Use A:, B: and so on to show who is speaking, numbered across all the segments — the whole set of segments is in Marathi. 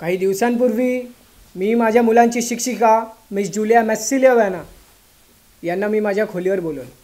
A: काही दिवसांपूर्वी मी माझ्या मुलांची शिक्षिका मिस जुलिया मॅसिलिव्हाना यांना मी माझ्या खोलीवर बोलवलं.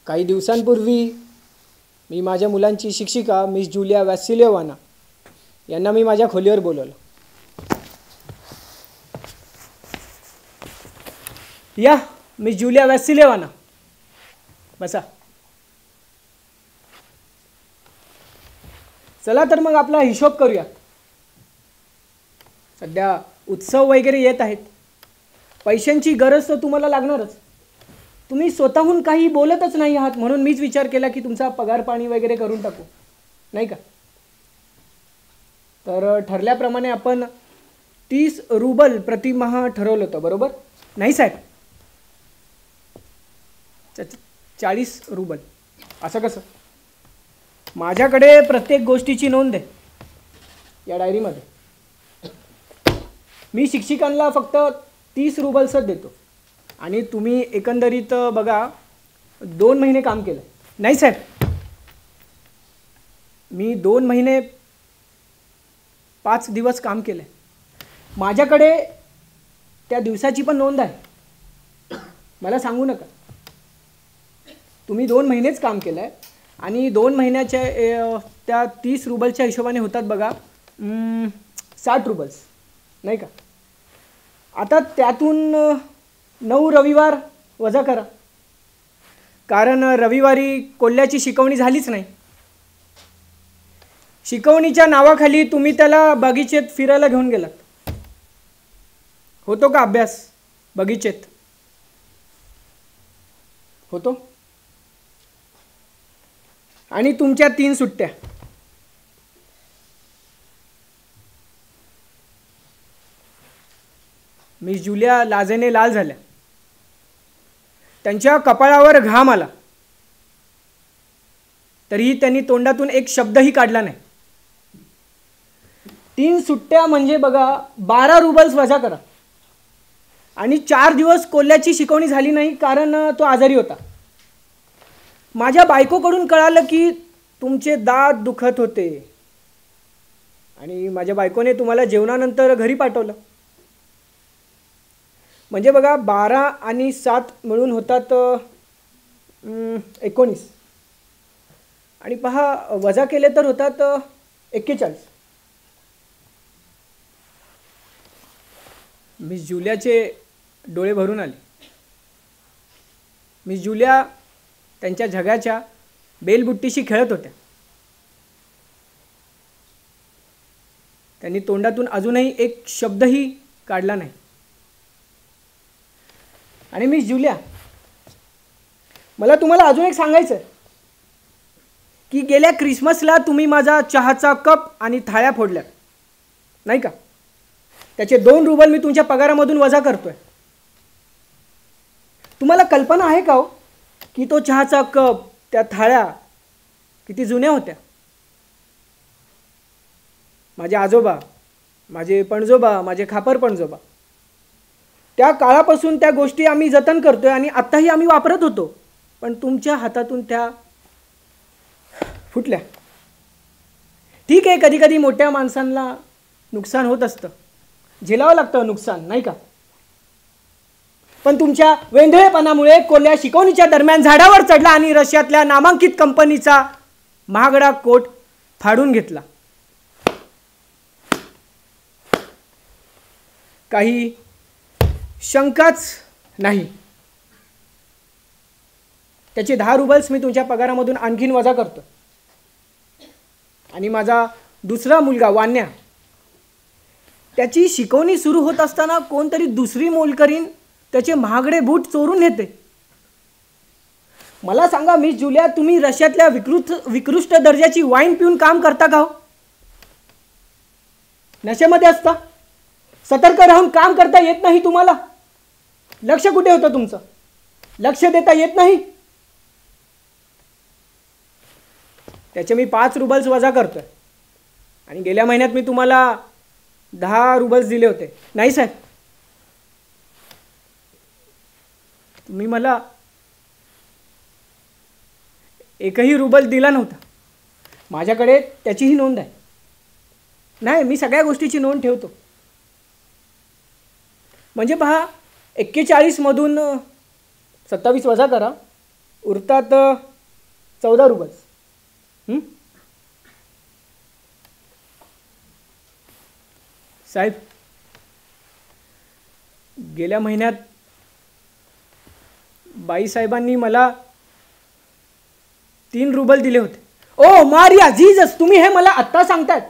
A: काही दिवसांपूर्वी मी माझ्या मुलांची शिक्षिका मिस जुलिया वॅसिलिव्हाना यांना मी माझ्या खोलीवर बोलवलं. या मिस जुलिया वॅसिलिव्हाना, बसा. चला तर मग आपला हिशोब करूया. सध्या उत्सव वगैरे येत आहेत. पैशांची गरज तर तुम्हाला लागणारच. तुम्ही स्वतःहून काही बोलतच नाही आहात, म्हणून मीच विचार केला की तुमचा पगार पाणी वगैरे करून टाकू, नाही का? तर ठरल्याप्रमाणे आपण 30 रुबल प्रतिमाह ठरवलं होतं, बरोबर नाही साहेब? 40 रुबल. असं कसं? माझ्याकडे प्रत्येक गोष्टीची नोंद आहे या डायरीमध्ये. मी शिक्षकांना फक्त 30 रुबल्सच देतो आणि तुम्ही एकंदरीत बघा 2 महिने काम केलं. नाही साहेब, मी 2 महिने 5 दिवस काम केलं. माझ्याकडे त्या दिवसाची पण नोंद आहे. मला सांगू नका. तुम्ही 2 महिनेच काम केलं आहे आणि 2 महिन्याच्या त्या 30 रुबलच्या हिशोबाने होतात बघा 60 रुबल्स, नाही का? आता त्यातून 9 रविवार वजा करा, कारण रविवारी कोल्ह्याची शिकवणी झालीच नाही. शिकवणीच्या नावाखाली तुम्ही त्याला बगीचेत फिरायला घेऊन गेलात. होतो का अभ्यास बगीचेत? होतो? आणि तुमच्या 3 सुट्ट्या. मिस जुलिया लाजेने लाल झाल्या. त्यांच्या कपाळावर घाम आला, तरीही त्यांनी तोंडातून एक शब्दही काढला नाही. 3 सुट्ट्या म्हणजे बघा 12 रुबल्स वजा करा. आणि 4 दिवस कोल्ह्याची शिकवणी झाली नाही कारण तो आजारी होता. माझ्या बायकोकडून कळालं की तुमचे दात दुखत होते आणि माझ्या बायकोने तुम्हाला जेवणानंतर घरी पाठवलं. म्हणजे बघा 12 आणि 7 मिळून होतात 19 आणि पहा वजा केले तर होतात 41. मिस जुलियाचे डोळे भरून आले. मिस जुलिया त्यांच्या झग्याच्या बेलबुट्टीशी खेळत होत्या. त्यांनी तोंडातून अजूनही एक शब्दही काढला नाही. आणि मिस जुलिया, मला तुम्हाला अजून एक सांगायचं आहे की गेल्या क्रिसमसला तुम्ही माझा चहाचा कप आणि थाळ्या फोडल्या, नाही का? त्याचे 2 रुबल मी तुमच्या पगारामधून वजा करतोय. तुम्हाला कल्पना आहे का हो की तो चहाचा कप, त्या थाळ्या किती जुन्या होत्या? माझे आजोबा, माझे पणजोबा, माझे खापर पणजोबा, त्या काळापासून त्या गोष्टी आम्ही जतन करतोय आणि आत्ताही आम्ही वापरत होतो. पण तुमच्या हातातून त्या फुटल्या. ठीक आहे, कधी कधी मोठ्या माणसांना नुकसान होत असतं, झेलावं लागतं नुकसान, नाही का? पण तुमच्या वेंधळेपणामुळे कोल्ह्या शिकवणीच्या दरम्यान झाडावर चढला आणि रशियातल्या नामांकित कंपनीचा महागडा कोट फाडून घेतला. काही शंकाच नाही. त्याचे 10 रुबल्स मी तुमच्या पगारामधून आणखीन वजा करतो. आणि माझा दुसरा मुलगा वान्या, त्याची शिकवणी सुरू होत असताना कोणतरी दुसरी मोलकरीण त्याचे महागडे बूट चोरून नेते. मला सांगा मिस जुलिया, तुम्ही रशियातल्या विकृष्ट दर्जाची वाईन पिऊन काम करता का हो? नशेमध्ये असता, सतर्क राहून काम करता येत नाही तुम्हाला? लक्ष कुठे होतं तुमचं? लक्ष देता येत नाही? त्याचे मी 5 रुबल्स वजा करतोय. आणि गेल्या महिन्यात मी तुम्हाला 10 रुबल्स दिले होते, नाही साहेब? तुम्ही मला एकही रुबल दिला नव्हता. माझ्याकडे त्याचीही नोंद आहे. नाही, मी सगळ्या गोष्टीची नोंद ठेवतो. म्हणजे पहा, 41 मधून 27 वजा करा, उरतात 14 रुबल्स. साहेब, गेल्या महिन्यात बाईसाहेबांनी मला 3 रुबल दिले होते. ओ मारिया जीजस, तुम्ही हे मला आत्ता सांगतायत?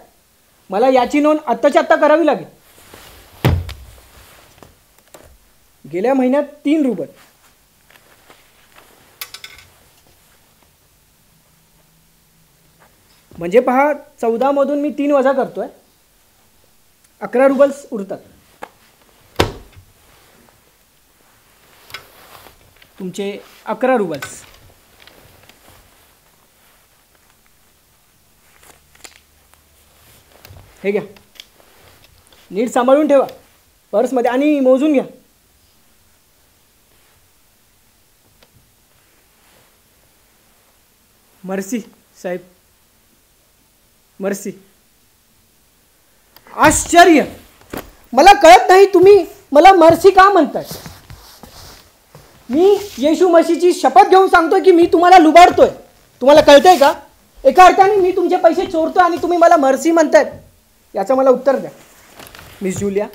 A: मला याची नोंद आत्ताच्या आत्ता करावी लागेल. गेल्या महिन्यात 3 रुबल. म्हणजे पहा, 14 मधून मी 3 वजा करतोय, 11 रुबल्स उरतात. तुमचे 11 रुबल्स. हे घ्या, नीट सांभाळून ठेवा पर्समध्ये आणि मोजून घ्या. मर्सी साहेब, मर्सी. आश्चर्य, मला कळत नाही तुम्ही मला मर्सी का म्हणताय? मी येशू मसीची शपथ घेऊन सांगतोय की मी तुम्हाला लुबाडतोय. तुम्हाला कळतंय का? एका अर्थाने मी तुमचे पैसे चोरतोय आणि तुम्ही मला मर्सी म्हणतायत. याचं मला उत्तर द्या मिस जुलिया.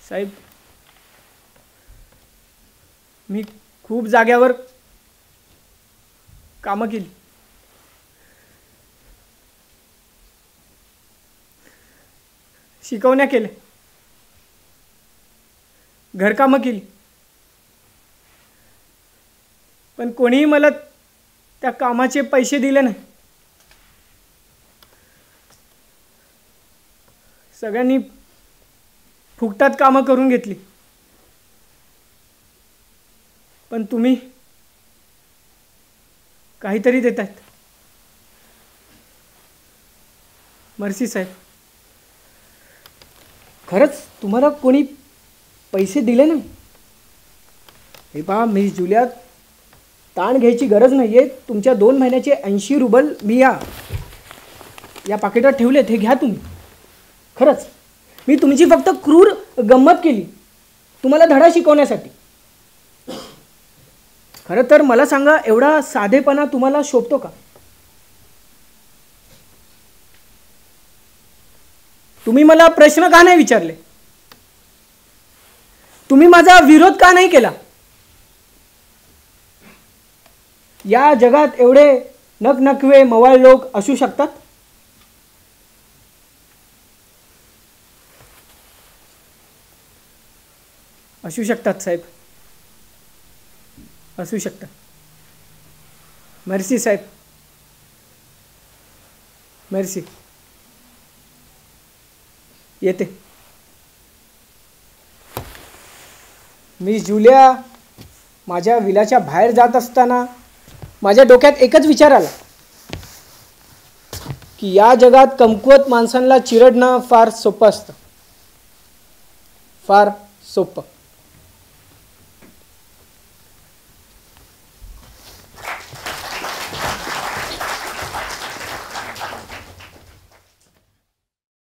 A: साहेब, मी खूप जाग्यावर कामं केली. शिकवण्या केल्या, घरकामं केली, पण कोणीही मला त्या कामाचे पैसे दिले नाही. सगळ्यांनी फुकटात कामं करून घेतली. पण तुम्ही काहीतरी देतायत. मर्सी साहेब, खरंच तुम्हाला कोणी पैसे दिले नाही? हे पहा मिस जुलिया, ताण घ्यायची गरज नाही आहे. तुमच्या 2 महिन्याचे 80 रुबल मी या पाकिटात ठेवलेत, हे घ्या तुम्ही. खरंच मी तुमची फक्त क्रूर गंमत केली तुम्हाला धडा शिकवण्यासाठी. खरं तर मला सांगा, एवढा साधेपणा तुम्हाला शोभतो का? तुम्ही मला प्रश्न का नाही विचारले? तुम्ही माझा विरोध का नाही केला? या जगात एवढे नकनकवे मवाळ लोक असू शकतात? असू शकतात साहेब, असू शकतात. मर्सी साहेब, मर्सी. येते. मिस जुलिया, माझ्या विलाच्या बाहेर जात असताना माझ्या डोक्यात एकच विचार आला की या जगात कमकुवत माणसांना चिरडणं फार सोपं असतं, फार सोपं.